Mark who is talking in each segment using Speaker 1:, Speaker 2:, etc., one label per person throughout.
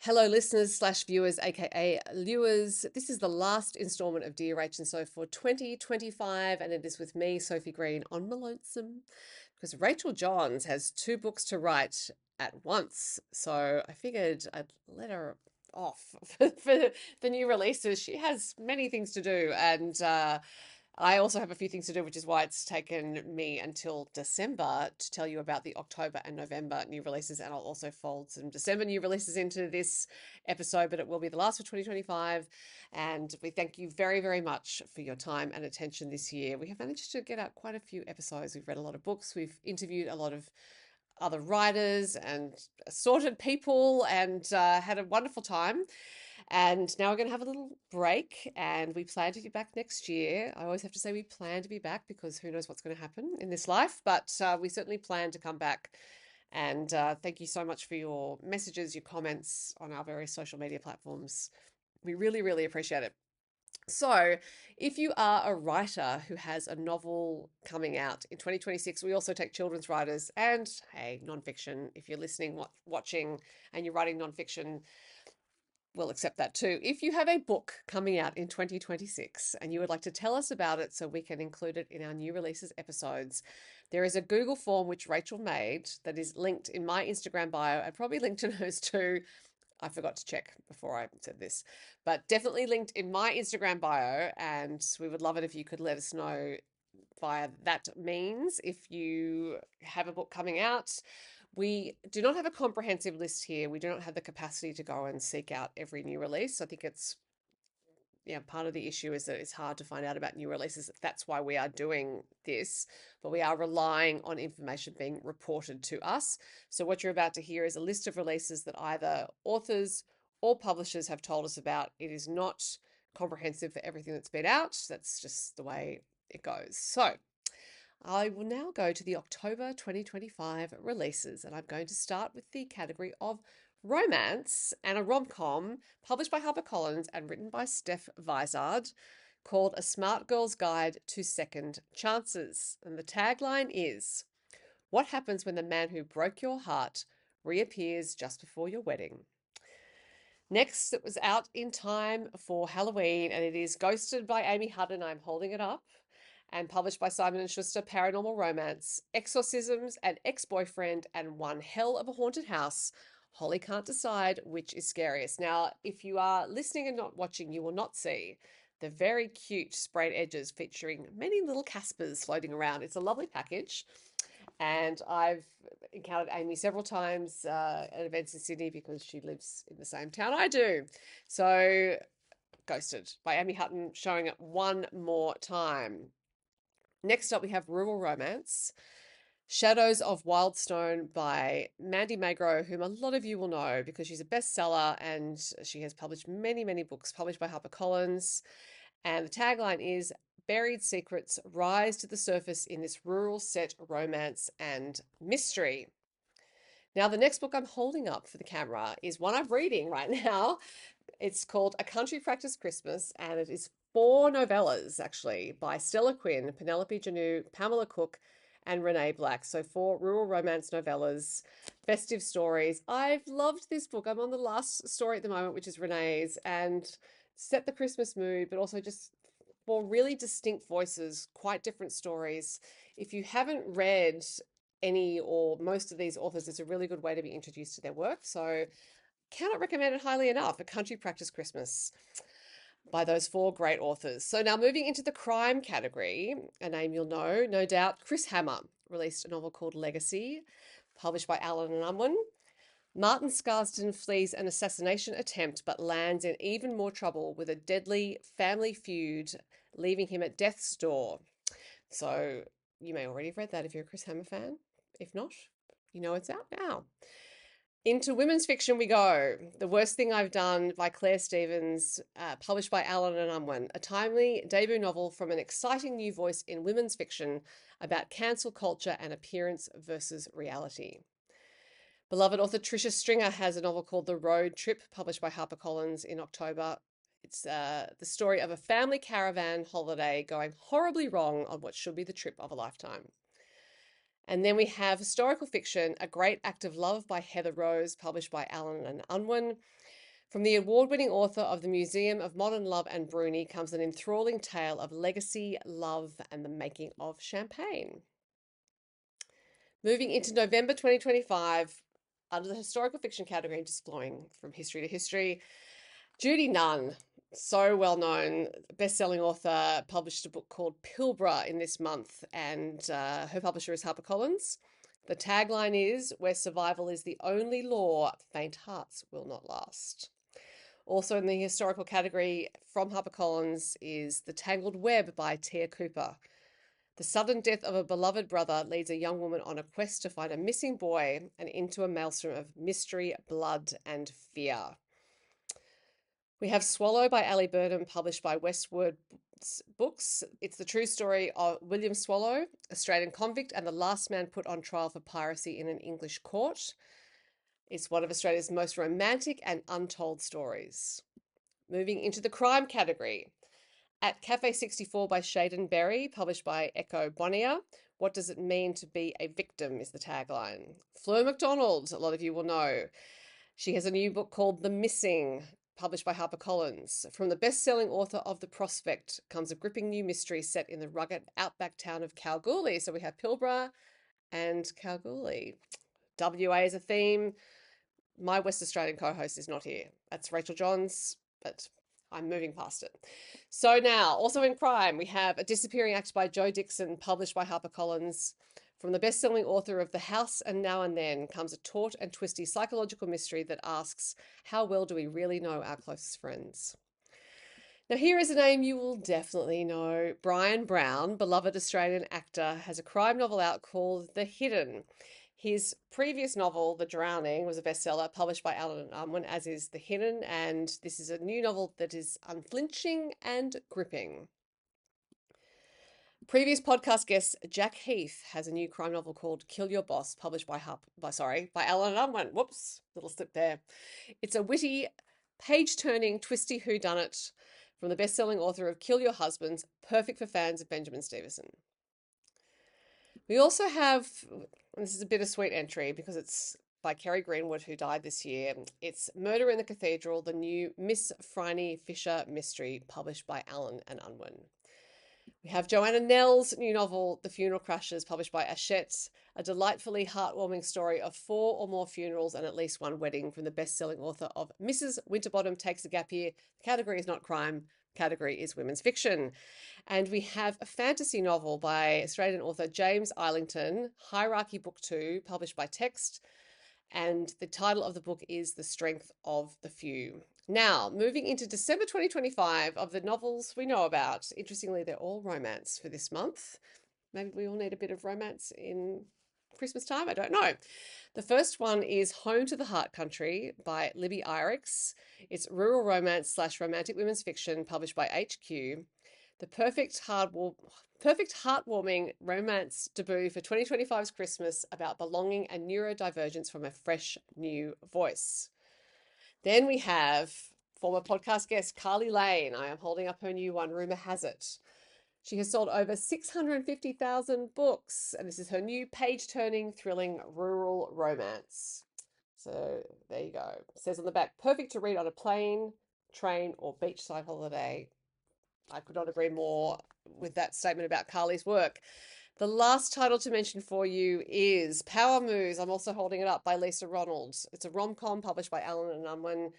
Speaker 1: Hello, listeners / viewers, aka Lewers. This is the last installment of Dear Rach and Soph for 2025, and it is with me, Sophie Green, on my lonesome, because Rachel Johns has 2 books to write at once. So I figured I'd let her off for new releases. She has many things to do, and I also have a few things to do, which is why it's taken me until December to tell you about the October and November new releases. And I'll also fold some December new releases into this episode, but it will be the last for 2025. And we thank you very, very much for your time and attention this year. We have managed to get out quite a few episodes. We've read a lot of books. We've interviewed a lot of other writers and assorted people and had a wonderful time. And now we're going to have a little break and we plan to be back next year. I always have to say we plan to be back because who knows what's going to happen in this life, but we certainly plan to come back. And thank you so much for your messages, your comments on our various social media platforms. We really, really appreciate it. So, if you are a writer who has a novel coming out in 2026, we also take children's writers and, hey, nonfiction. If you're listening, watching, and you're writing nonfiction, we'll accept that too. If you have a book coming out in 2026 and you would like to tell us about it so we can include it in our new releases episodes, there is a Google form which Rachel made that is linked in my Instagram bio and probably linked in hers too. I forgot to check before I said this, but definitely linked in my Instagram bio. And we would love it if you could let us know via that means if you have a book coming out. We do not have a comprehensive list here. We do not have the capacity to go and seek out every new release. I think it's, part of the issue is that it's hard to find out about new releases. That's why we are doing this, but we are relying on information being reported to us. So what you're about to hear is a list of releases that either authors or publishers have told us about. It is not comprehensive for everything that's been out. That's just the way it goes. So I will now go to the October 2025 releases, and I'm going to start with the category of romance and a rom-com published by HarperCollins and written by Steph Vizard called A Smart Girl's Guide to Second Chances. And the tagline is, "What happens when the man who broke your heart reappears just before your wedding?" Next, it was out in time for Halloween, and it is Ghosted by Amy Hutton. I'm holding it up. And published by Simon & Schuster, Paranormal Romance, Exorcisms, An Ex-Boyfriend, and One Hell of a Haunted House. Holly can't decide which is scariest. Now, if you are listening and not watching, you will not see the very cute sprayed edges featuring many little Caspers floating around. It's a lovely package. And I've encountered Amy several times at events in Sydney because she lives in the same town I do. So, Ghosted by Amy Hutton, showing it one more time. Next up, we have Rural Romance, Shadows of Wildstone by Mandy Magro, whom a lot of you will know because she's a bestseller and she has published many, many books published by HarperCollins. And the tagline is, "Buried secrets rise to the surface in this rural set romance and mystery." Now, the next book I'm holding up for the camera is one I'm reading right now. It's called A Country Practice Christmas, and it is 4 novellas, actually, by Stella, Quinn, Penelope, Janu, Pamela Cook, and Renae Black. So 4 rural romance novellas, festive stories. I've loved this book. I'm on the last story at the moment, which is Renae's, and set the Christmas mood, but also just 4 really distinct voices, quite different stories. If you haven't read any or most of these authors, it's a really good way to be introduced to their work. So cannot recommend it highly enough. A Country Practice Christmas by those 4 great authors. So now moving into the crime category, a name you'll know, no doubt, Chris Hammer released a novel called Legacy, published by Allen and Unwin. Martin Scarsden flees an assassination attempt but lands in even more trouble with a deadly family feud, leaving him at death's door. So you may already have read that if you're a Chris Hammer fan. If not, you know it's out now. Into women's fiction we go. The Worst Thing I've Done by Claire Stevens, published by Allen and Unwin, a timely debut novel from an exciting new voice in women's fiction about cancel culture and appearance versus reality. Beloved author Tricia Stringer has a novel called The Road Trip, published by HarperCollins in October. It's the story of a family caravan holiday going horribly wrong on what should be the trip of a lifetime. And then we have historical fiction, A Great Act of Love by Heather Rose, published by Allen and Unwin. From the award-winning author of the Museum of Modern Love and Bruni comes an enthralling tale of legacy, love, and the making of champagne. Moving into November 2025, under the historical fiction category, just flowing from history to history, Judy Nunn, so well known, best-selling author, published a book called Pilbara in this month, and her publisher is HarperCollins. The tagline is, "Where survival is the only law, faint hearts will not last." Also in the historical category from HarperCollins is The Tangled Web by Tia Cooper. The sudden death of a beloved brother leads a young woman on a quest to find a missing boy and into a maelstrom of mystery, blood, and fear. We have Swallow by Ali Burnham, published by Westward Books. It's the true story of William Swallow, Australian convict and the last man put on trial for piracy in an English court. It's one of Australia's most romantic and untold stories. Moving into the crime category. At Cafe 64 by Shaden Berry, published by Echo Bonnier. What does it mean to be a victim is the tagline. Fleur MacDonald, a lot of you will know. She has a new book called The Missing, published by HarperCollins. From the best-selling author of The Prospect comes a gripping new mystery set in the rugged outback town of Kalgoorlie. So we have Pilbara and Kalgoorlie. WA is a theme. My West Australian co-host is not here. That's Rachel Johns, but I'm moving past it. So now, also in crime, we have A Disappearing Act by Joe Dixon, published by HarperCollins. From the best-selling author of The House and Now and Then comes a taut and twisty psychological mystery that asks, how well do we really know our closest friends? Now, here is a name you will definitely know. Brian Brown, beloved Australian actor, has a crime novel out called The Hidden. His previous novel, The Drowning, was a bestseller published by Allen and Unwin, as is The Hidden, and this is a new novel that is unflinching and gripping. Previous podcast guest Jack Heath has a new crime novel called Kill Your Boss, published by Allen and Unwin. Whoops, little slip there. It's a witty, page-turning, twisty whodunit from the best-selling author of Kill Your Husbands, perfect for fans of Benjamin Stevenson. We also have, and this is a bittersweet entry because it's by Kerry Greenwood, who died this year. It's Murder in the Cathedral, the new Miss Phryne Fisher mystery, published by Allen and Unwin. We have Joanna Nell's new novel, The Funeral Crashes, published by Hachette, a delightfully heartwarming story of 4 or more funerals and at least one wedding from the best-selling author of Mrs. Winterbottom Takes a Gap Year. The category is not crime, the category is women's fiction. And we have a fantasy novel by Australian author James Islington, Hierarchy Book 2, published by Text. And the title of the book is The Strength of the Few. Now, moving into December 2025, of the novels we know about, interestingly, they're all romance for this month. Maybe we all need a bit of romance in Christmas time, I don't know. The first one is Home to the Heart Country by Libby Irix. It's rural romance / romantic women's fiction, published by HQ. The perfect heartwarming romance debut for 2025's Christmas about belonging and neurodivergence from a fresh new voice. Then we have former podcast guest Carly Lane. I am holding up her new one, Rumour Has It. She has sold over 650,000 books, and this is her new page-turning, thrilling rural romance. So there you go. It says on the back, perfect to read on a plane, train, or beachside holiday. I could not agree more with that statement about Carly's work. The last title to mention for you is Power Moves. I'm also holding it up, by Lisa Ronald. It's a rom-com published by Allen and Unwin.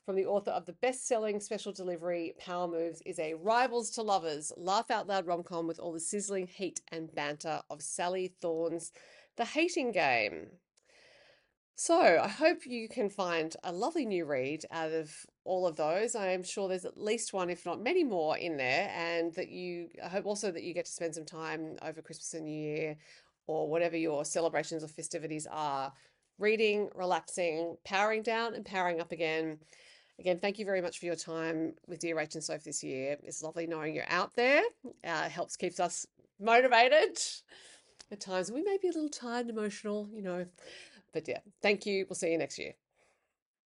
Speaker 1: From the author of the best-selling special delivery, Power Moves is a rivals to lovers, laugh-out-loud rom-com with all the sizzling heat and banter of Sally Thorne's The Hating Game. So I hope you can find a lovely new read out of all of those. I am sure there's at least one, if not many more in there, and I hope also that you get to spend some time over Christmas and New Year, or whatever your celebrations or festivities are, reading, relaxing, powering down and powering up again. Again, thank you very much for your time with Dear Rach and Soph this year. It's lovely knowing you're out there. It helps keeps us motivated. At times we may be a little tired and emotional, But yeah, thank you. We'll see you next year.